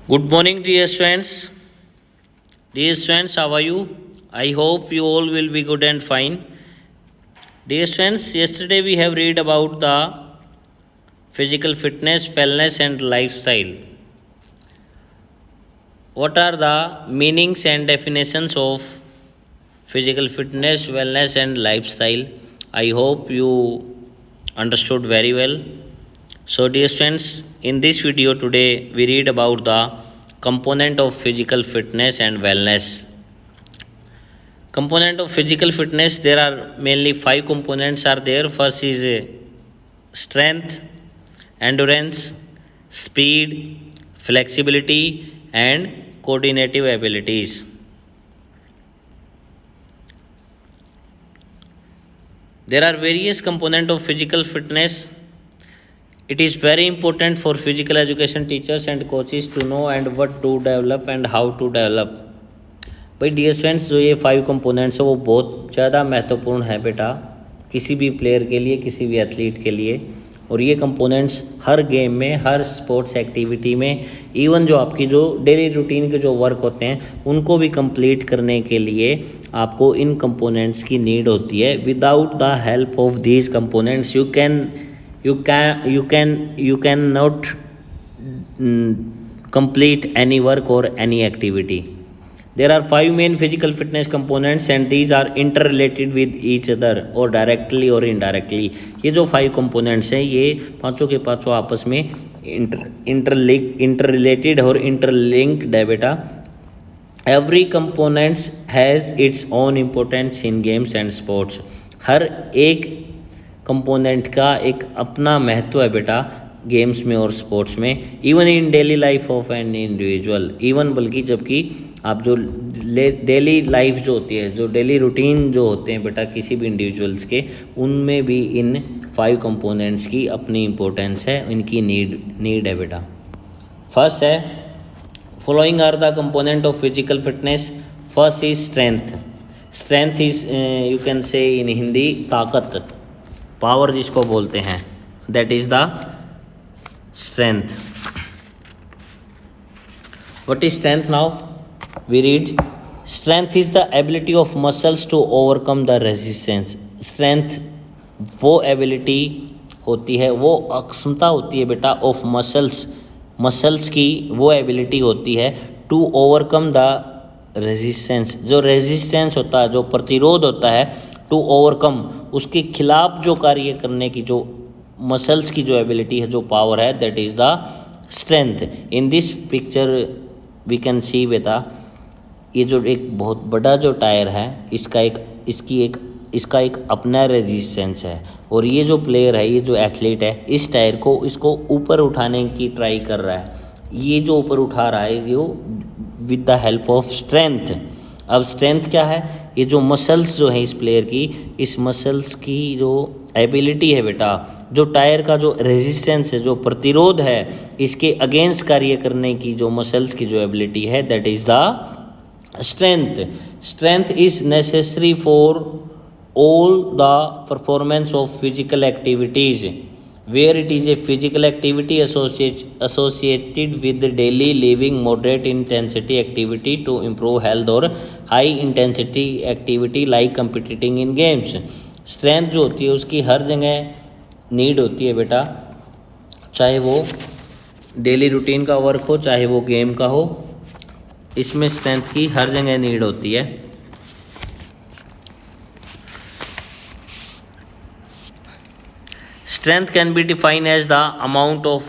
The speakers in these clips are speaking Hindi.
Good morning, dear students. Dear students, how are you? I hope you all will be good and fine. Dear students, yesterday we have read about the physical fitness, wellness and lifestyle. What are the meanings and definitions of physical fitness, wellness and lifestyle? I hope you understood very well. So dear students, in this video today we read about the component of physical fitness and wellness. Component of physical fitness, there are mainly 5 components are there. First is strength, endurance, speed, flexibility and coordinative abilities. There are various components of physical fitness. It is very important for physical education teachers and coaches to know and what to develop and how to develop. भाई डियर स्टूडेंट्स, जो ये 5 कंपोनेंट्स है वो बहुत ज़्यादा महत्वपूर्ण है बेटा किसी भी प्लेयर के लिए, किसी भी एथलीट के लिए। और ये कंपोनेंट्स हर गेम में, हर स्पोर्ट्स एक्टिविटी में, इवन जो आपकी जो डेली रूटीन के जो वर्क होते हैं उनको भी कंप्लीट करने के लिए आपको इन कंपोनेंट्स की नीड होती है। Without the help of these components you cannot complete any work or any activity. There are 5 main physical fitness components and these are interrelated with each other or directly or indirectly. ये जो 5 components हैं ये पांचों के पांचों आपस में interrelated और interlinked है बेटा। Every component has its own importance in games and sports. हर एक कंपोनेंट का एक अपना महत्व है बेटा गेम्स में और स्पोर्ट्स में। Even in daily life of an individual, even बल्कि जबकि आप जो डेली लाइफ जो होती है, जो डेली रूटीन जो होते हैं बेटा किसी भी इंडिविजुअल्स के, उनमें भी इन 5 कंपोनेंट्स की अपनी इम्पोर्टेंस है, इनकी नीड है बेटा। फर्स्ट है following are the component of physical fitness. First is strength. Strength is you can say in Hindi ताकत, पावर जिसको बोलते हैं, that is the strength. What is strength now? We read strength is the ability of muscles to overcome the resistance. Strength वो एबिलिटी होती है, वो अक्षमता होती है बेटा ऑफ मसल्स की वो एबिलिटी होती है टू ओवरकम द रेजिस्टेंस। जो रेजिस्टेंस होता है, जो प्रतिरोध होता है, टू ओवरकम उसके खिलाफ जो कार्य करने की जो मसल्स की जो एबिलिटी है, जो पावर है, that is the strength. In this picture we can see बेटा ये जो एक बहुत बड़ा जो टायर है इसका एक अपना रेजिस्टेंस है और ये जो प्लेयर है, ये जो एथलीट है, इस टायर को इसको ऊपर उठाने की ट्राई कर रहा है। ये जो ऊपर उठा रहा है ये with the help of strength. अब स्ट्रेंथ क्या है? ये जो मसल्स जो है इस प्लेयर की, इस मसल्स की जो एबिलिटी है बेटा, जो टायर का जो रेजिस्टेंस है, जो प्रतिरोध है, इसके अगेंस्ट कार्य करने की जो मसल्स की जो एबिलिटी है, that is the strength. Strength is necessary for all the performance of physical activities where it is a physical activity associated with the daily living, moderate intensity activity to improve health or high intensity activity like competing in games. Strength जो होती है उसकी हर जगह नीड होती है बेटा, चाहे वो डेली रूटीन का वर्क हो, चाहे वो गेम का हो, इसमें स्ट्रेंथ की हर जगह नीड होती है। Strength can be defined as the amount of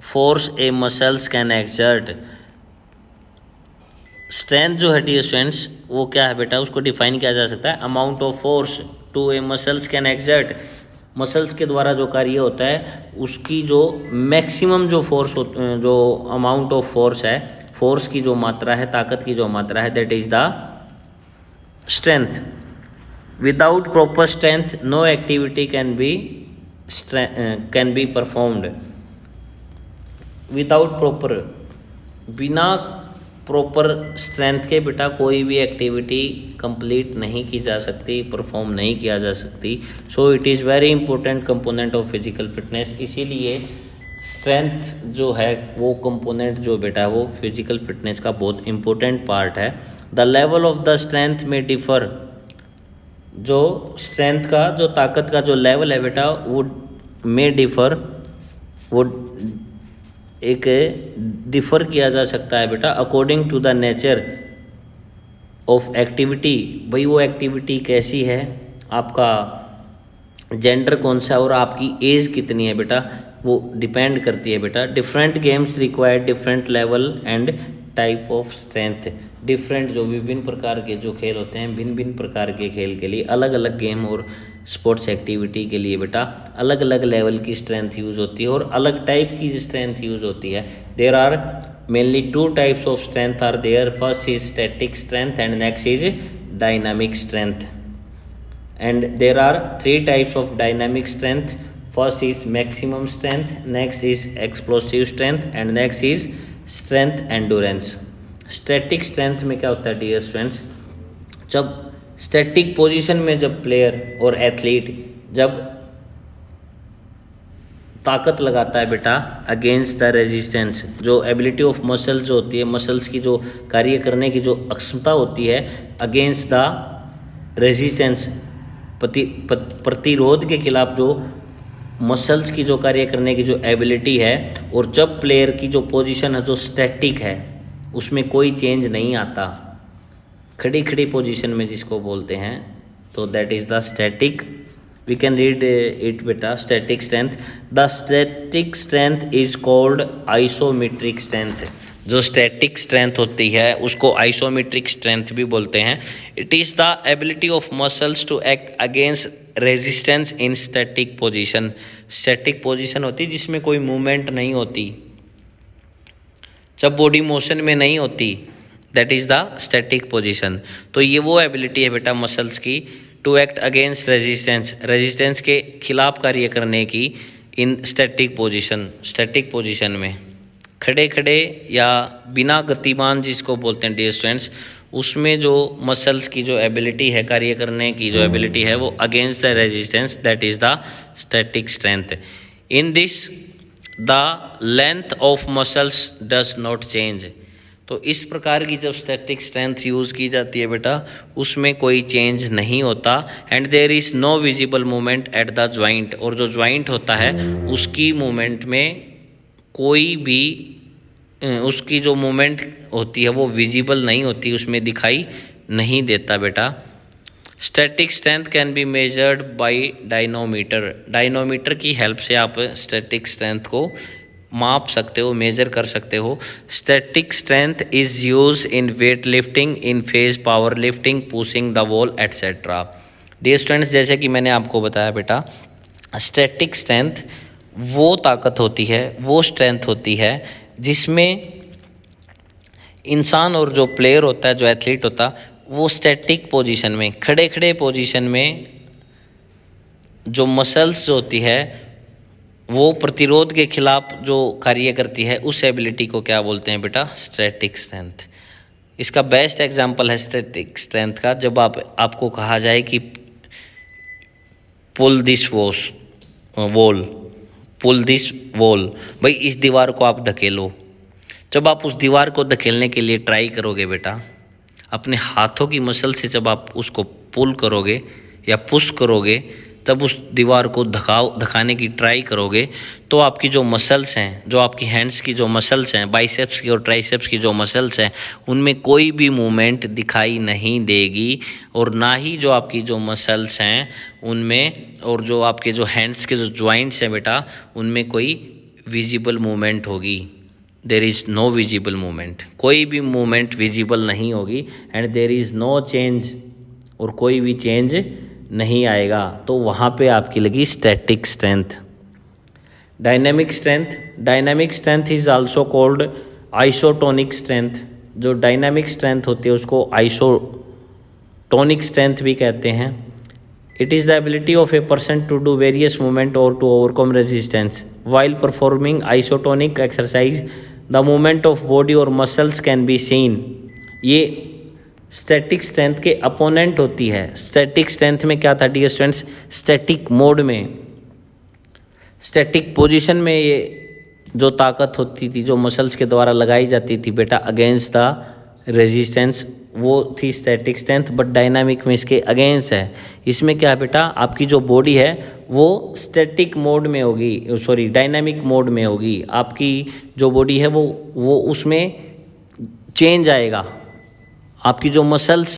force a muscles can exert. Strength जो है डियर स्टूडेंट्स वो क्या है बेटा, उसको डिफाइन किया जा सकता है amount of force to a muscles can exert. Muscles के द्वारा जो कार्य होता है उसकी जो मैक्सिमम जो फोर्स, जो अमाउंट ऑफ फोर्स है, फोर्स की जो मात्रा है, ताकत की जो मात्रा है, that is the strength. Without proper strength no activity can be performed. Without proper, बिना प्रॉपर स्ट्रेंथ के बेटा कोई भी एक्टिविटी कंप्लीट नहीं की जा सकती, परफॉर्म नहीं किया जा सकती। So it is very important component of physical fitness. इसीलिए स्ट्रेंथ जो है वो कंपोनेंट जो बेटा वो फिजिकल फिटनेस का बहुत इंपॉर्टेंट पार्ट है। The level of the strength में डिफर, जो स्ट्रेंथ का जो ताकत का जो लेवल है बेटा वो में डिफर, वो एक डिफर किया जा सकता है बेटा according to the nature of activity. भाई वो एक्टिविटी कैसी है, आपका जेंडर कौन सा है और आपकी एज कितनी है बेटा, वो डिपेंड करती है बेटा। Different games require different level and type of strength. Different जो विभिन्न प्रकार के जो खेल होते हैं, भिन्न भिन्न प्रकार के खेल के लिए अलग अलग गेम और स्पोर्ट्स एक्टिविटी के लिए बेटा अलग अलग लेवल की स्ट्रेंथ यूज़ होती है और अलग टाइप की स्ट्रेंथ यूज़ होती है। There are mainly two types of strength are there. First is static strength and next is dynamic strength. And there are three types of dynamic strength. First is maximum strength, next is explosive strength and next is strength endurance. Static strength में क्या होता है डियर स्टूडेंट्स, जब स्टैटिक पोजीशन में जब प्लेयर और एथलीट जब ताकत लगाता है बेटा अगेंस्ट द रेजिस्टेंस, जो एबिलिटी ऑफ मसल्स जो होती है, मसल्स की जो कार्य करने की जो अक्षमता होती है अगेंस्ट द रेजिस्टेंस, प्रतिरोध के खिलाफ जो मसल्स की जो कार्य करने की जो एबिलिटी है, और जब प्लेयर की जो पोजीशन है जो स्टैटिक है उसमें कोई चेंज नहीं आता, खड़ी खड़ी पोजीशन में जिसको बोलते हैं, तो that is the static. We can read it बेटा, static strength. The static strength is called isometric strength. जो स्टैटिक स्ट्रेंथ होती है उसको आइसोमेट्रिक स्ट्रेंथ भी बोलते हैं। It is the ability of muscles to act against resistance in static position. Static position होती है जिसमें कोई मूवमेंट नहीं होती, जब बॉडी मोशन में नहीं होती, that is the static position. तो ये वो एबिलिटी है बेटा मसल्स की to act against resistance, resistance के खिलाफ कार्य करने की in static position, static position में खड़े खड़े या बिना गतिमान जिसको बोलते हैं डियर स्टूडेंट्स, उसमें जो मसल्स की जो एबिलिटी है कार्य करने की जो एबिलिटी है वो against the resistance, that is the static strength. In this the length of muscles does not change. तो इस प्रकार की जब स्टैटिक स्ट्रेंथ यूज़ की जाती है बेटा उसमें कोई चेंज नहीं होता। And there is no visible movement at the joint, और जो ज्वाइंट होता है उसकी मूवमेंट में कोई भी उसकी जो मूवमेंट होती है वो विजिबल नहीं होती, उसमें दिखाई नहीं देता बेटा। Static strength can be measured by dynamometer. Dynamometer की हेल्प से आप स्टैटिक स्ट्रेंथ को माप सकते हो, मेजर कर सकते हो। Static strength is use in weight lifting, in face power lifting, pushing the wall etcetera. Dear students, जैसे कि मैंने आपको बताया बेटा स्टैटिक स्ट्रेंथ वो ताकत होती है, वो स्ट्रेंथ होती है जिसमें इंसान और जो प्लेयर होता है, जो एथलीट होता है, वो स्टैटिक पोजीशन में खड़े खड़े पोजीशन में जो मसल्स जो होती है वो प्रतिरोध के खिलाफ जो कार्य करती है उस एबिलिटी को क्या बोलते हैं बेटा, स्टैटिक स्ट्रेंथ। इसका बेस्ट एग्जांपल है स्टैटिक स्ट्रेंथ का जब आपको कहा जाए कि pull this wall, pull this wall, भाई इस दीवार को आप धकेलो। जब आप उस दीवार को धकेलने के लिए ट्राई करोगे बेटा, अपने हाथों की मसल से जब आप उसको पुल करोगे या पुश करोगे, तब उस दीवार को धकाने की ट्राई करोगे, तो आपकी जो मसल्स हैं, जो आपकी हैंड्स की जो मसल्स हैं, बाइसेप्स की और ट्राइसेप्स की जो मसल्स हैं, उनमें कोई भी मूवमेंट दिखाई नहीं देगी। और ना ही जो आपकी जो मसल्स हैं उनमें और जो आपके जो हैंड्स के जो जॉइंट्स हैं बेटा उनमें कोई विजिबल मूवमेंट होगी। There is no visible movement, कोई भी मूवमेंट विजिबल नहीं होगी। And there is no change, और कोई भी चेंज नहीं आएगा। तो वहाँ पे आपकी लगी static strength. Dynamic strength, dynamic strength is also called isotonic strength. जो डायनेमिक स्ट्रेंथ होती है उसको आइसोटोनिक स्ट्रेंथ भी कहते हैं। It is the ability of a person to do various movement और to overcome resistance while performing isotonic exercise. The movement of body और मसल्स कैन बी सीन। ये स्टैटिक स्ट्रेंथ के अपोनेंट होती है। स्टैटिक स्ट्रेंथ में क्या था डियर स्टूडेंट्स, स्टैटिक मोड में, स्टैटिक पोजीशन में ये जो ताकत होती थी, जो मसल्स के द्वारा लगाई जाती थी बेटा अगेंस्ट द रेजिस्टेंस, वो थी स्टैटिक स्ट्रेंथ, बट डायनामिक में इसके अगेंस्ट है। इसमें क्या है बेटा, आपकी जो बॉडी है वो स्टैटिक मोड में होगी, सॉरी डायनामिक मोड में होगी। आपकी जो बॉडी है वो उसमें चेंज आएगा, आपकी जो मसल्स